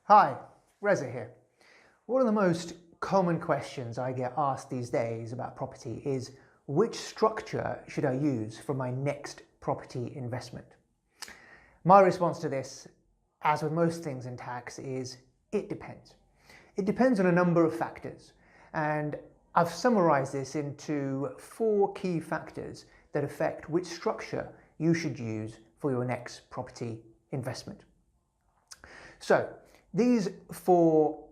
Hi, Reza here. One of the most common questions I get asked these days about property is which structure should I use for my next property investment? My response to this, as with most things in tax, is it depends. It depends on a number of factors, and I've summarized this into 4 key factors that affect which structure you should use for your next property investment. So, these 4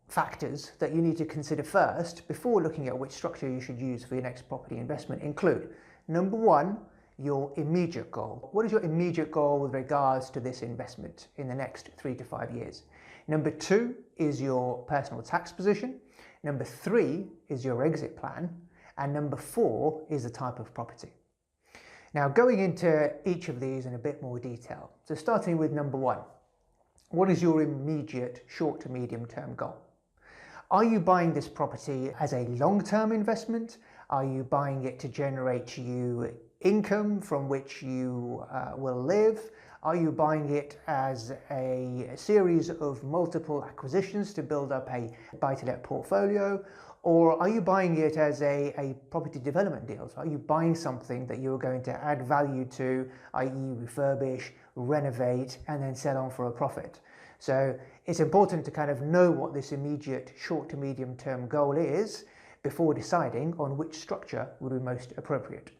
factors that you need to consider first before looking at which structure you should use for your next property investment include: number 1, your immediate goal. What is your immediate goal with regards to this investment in the next 3 to 5 years? Number 2 is your personal tax position. Number 3 is your exit plan. And number 4 is the type of property. Now, going into each of these in a bit more detail. So starting with number 1. What is your immediate short to medium term goal? Are you buying this property as a long-term investment? Are you buying it to generate you income from which you will live? Are you buying it as a series of multiple acquisitions to build up a buy-to-let portfolio? Or are you buying it as a property development deal? So are you buying something that you're going to add value to, i.e. refurbish, renovate, and then sell on for a profit? So it's important to kind of know what this immediate short to medium term goal is before deciding on which structure would be most appropriate.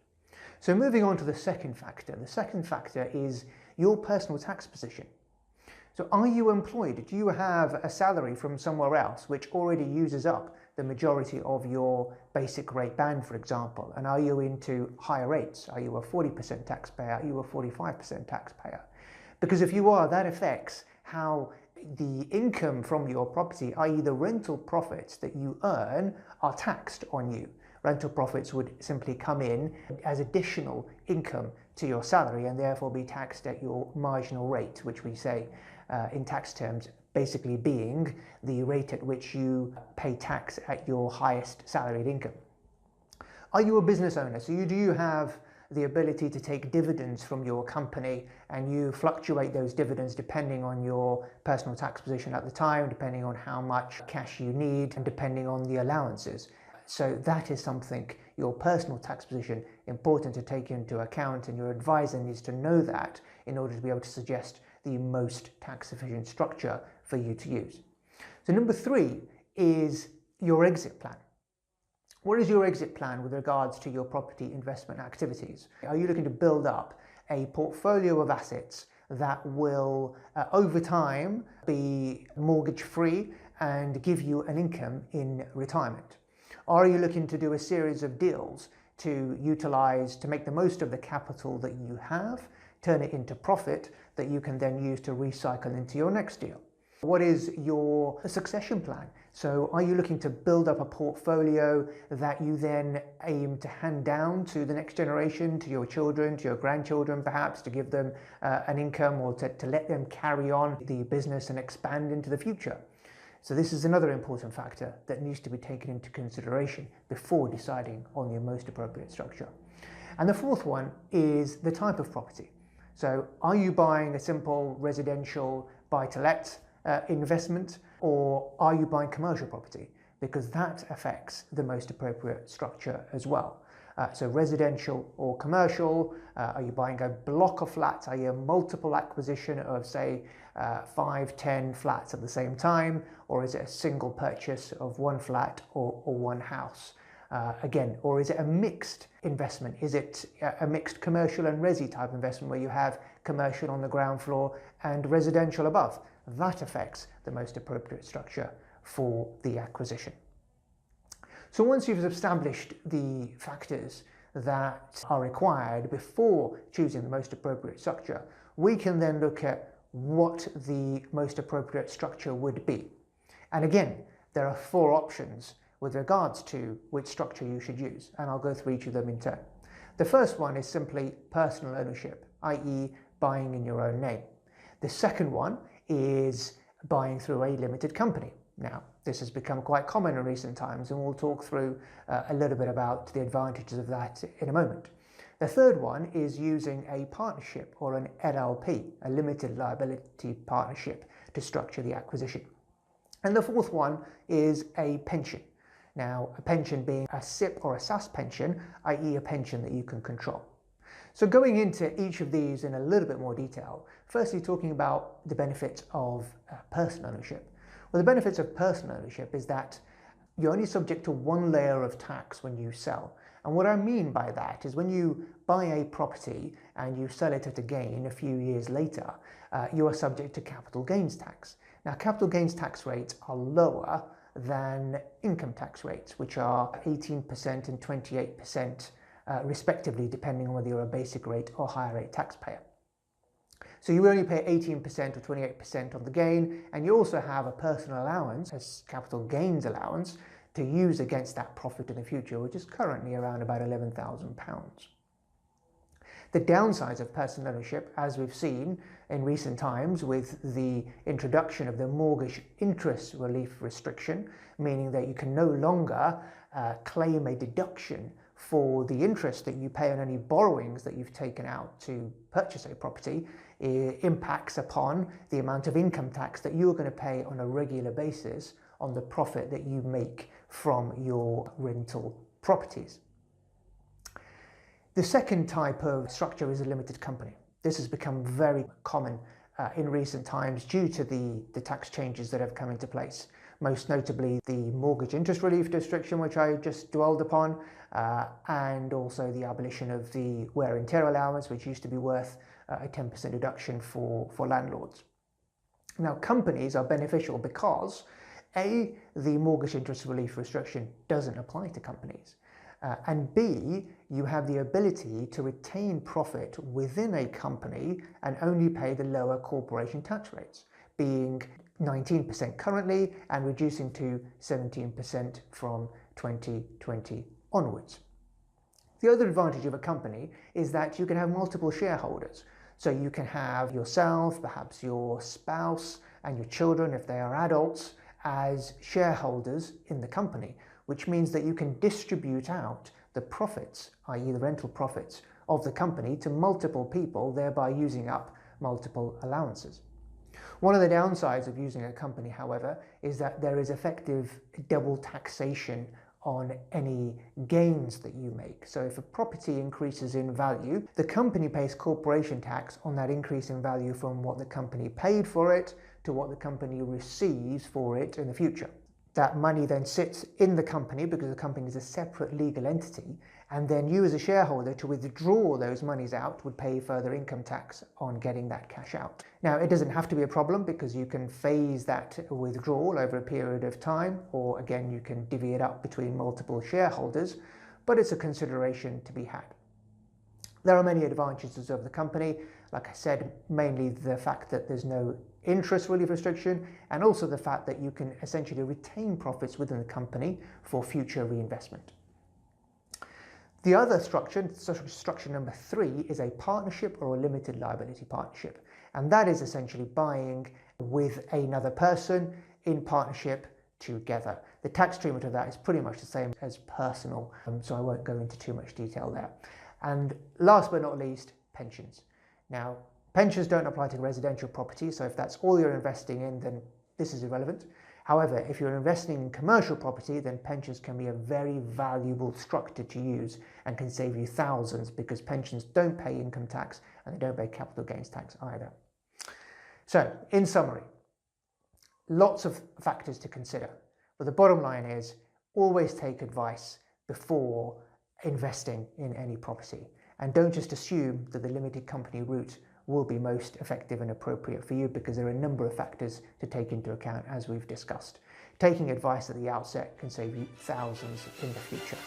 So moving on to the second factor. The second factor is your personal tax position. So are you employed? Do you have a salary from somewhere else which already uses up the majority of your basic rate band, for example? And are you into higher rates? Are you a 40% taxpayer? Are you a 45% taxpayer? Because if you are, that affects how the income from your property, i.e. the rental profits that you earn, are taxed on you. Rental profits would simply come in as additional income to your salary and therefore be taxed at your marginal rate, which we say in tax terms basically being the rate at which you pay tax at your highest salaried income. Are you a business owner? So do you have the ability to take dividends from your company, and you fluctuate those dividends depending on your personal tax position at the time, depending on how much cash you need, and depending on the allowances. So that is something, your personal tax position, important to take into account, and your advisor needs to know that in order to be able to suggest the most tax efficient structure for you to use. So number 3 is your exit plan. What is your exit plan with regards to your property investment activities? Are you looking to build up a portfolio of assets that will, over time, be mortgage free and give you an income in retirement? Or are you looking to do a series of deals to utilize, to make the most of the capital that you have, turn it into profit that you can then use to recycle into your next deal? What is your succession plan? So are you looking to build up a portfolio that you then aim to hand down to the next generation, to your children, to your grandchildren perhaps, to give them an income, or to let them carry on the business and expand into the future? So this is another important factor that needs to be taken into consideration before deciding on your most appropriate structure. And the fourth one is the type of property. So are you buying a simple residential buy-to-let investment, or are you buying commercial property? Because that affects the most appropriate structure as well. So residential or commercial, are you buying a block of flats? Are you a multiple acquisition of, say, 5, 10 flats at the same time? Or is it a single purchase of 1 flat or 1 house? Again, or is it a mixed investment? Is it a mixed commercial and resi type investment where you have commercial on the ground floor and residential above? That affects the most appropriate structure for the acquisition. So once you've established the factors that are required before choosing the most appropriate structure, we can then look at what the most appropriate structure would be. And again, there are 4 options with regards to which structure you should use, and I'll go through each of them in turn. The first one is simply personal ownership, i.e. buying in your own name. The second one is buying through a limited company. Now, this has become quite common in recent times, and we'll talk through a little bit about the advantages of that in a moment. The third one is using a partnership or an LLP, a limited liability partnership, to structure the acquisition. And the fourth one is a pension. Now, a pension being a SIPP or a SSAS pension, i.e. a pension that you can control. So going into each of these in a little bit more detail, firstly talking about the benefits of personal ownership. Well, the benefits of personal ownership is that you're only subject to one layer of tax when you sell. And what I mean by that is when you buy a property and you sell it at a gain a few years later, you are subject to capital gains tax. Now, capital gains tax rates are lower than income tax rates, which are 18% and 28% respectively, depending on whether you're a basic rate or higher rate taxpayer. So you only pay 18% or 28% on the gain, and you also have a personal allowance, a capital gains allowance, to use against that profit in the future, which is currently around about £11,000. The downsides of personal ownership, as we've seen in recent times with the introduction of the mortgage interest relief restriction, meaning that you can no longer claim a deduction for the interest that you pay on any borrowings that you've taken out to purchase a property, impacts upon the amount of income tax that you're going to pay on a regular basis on the profit that you make from your rental properties. The second type of structure is a limited company. This has become very common in recent times due to the tax changes that have come into place. Most notably the mortgage interest relief restriction, which I just dwelled upon, and also the abolition of the wear and tear allowance, which used to be worth a 10% deduction for landlords. Now, companies are beneficial because A, the mortgage interest relief restriction doesn't apply to companies, and B, you have the ability to retain profit within a company and only pay the lower corporation tax rates, being 19% currently and reducing to 17% from 2020 onwards. The other advantage of a company is that you can have multiple shareholders. So you can have yourself, perhaps your spouse and your children, if they are adults, as shareholders in the company, which means that you can distribute out the profits, i.e. the rental profits of the company, to multiple people, thereby using up multiple allowances. One of the downsides of using a company, however, is that there is effective double taxation on any gains that you make. So if a property increases in value, the company pays corporation tax on that increase in value from what the company paid for it to what the company receives for it in the future. That money then sits in the company because the company is a separate legal entity, and then you as a shareholder, to withdraw those monies out, would pay further income tax on getting that cash out. Now, it doesn't have to be a problem because you can phase that withdrawal over a period of time, or again, you can divvy it up between multiple shareholders, but it's a consideration to be had. There are many advantages of the company. Like I said, mainly the fact that there's no interest relief restriction, and also the fact that you can essentially retain profits within the company for future reinvestment. The other structure, structure number 3, is a partnership or a limited liability partnership. And that is essentially buying with another person in partnership together. The tax treatment of that is pretty much the same as personal, so I won't go into too much detail there. And last but not least, pensions. Now, pensions don't apply to residential property, so if that's all you're investing in, then this is irrelevant. However, if you're investing in commercial property, then pensions can be a very valuable structure to use and can save you thousands, because pensions don't pay income tax and they don't pay capital gains tax either. So, in summary, lots of factors to consider, but the bottom line is always take advice before investing in any property, and don't just assume that the limited company route will be most effective and appropriate for you, because there are a number of factors to take into account, as we've discussed. Taking advice at the outset can save you thousands in the future.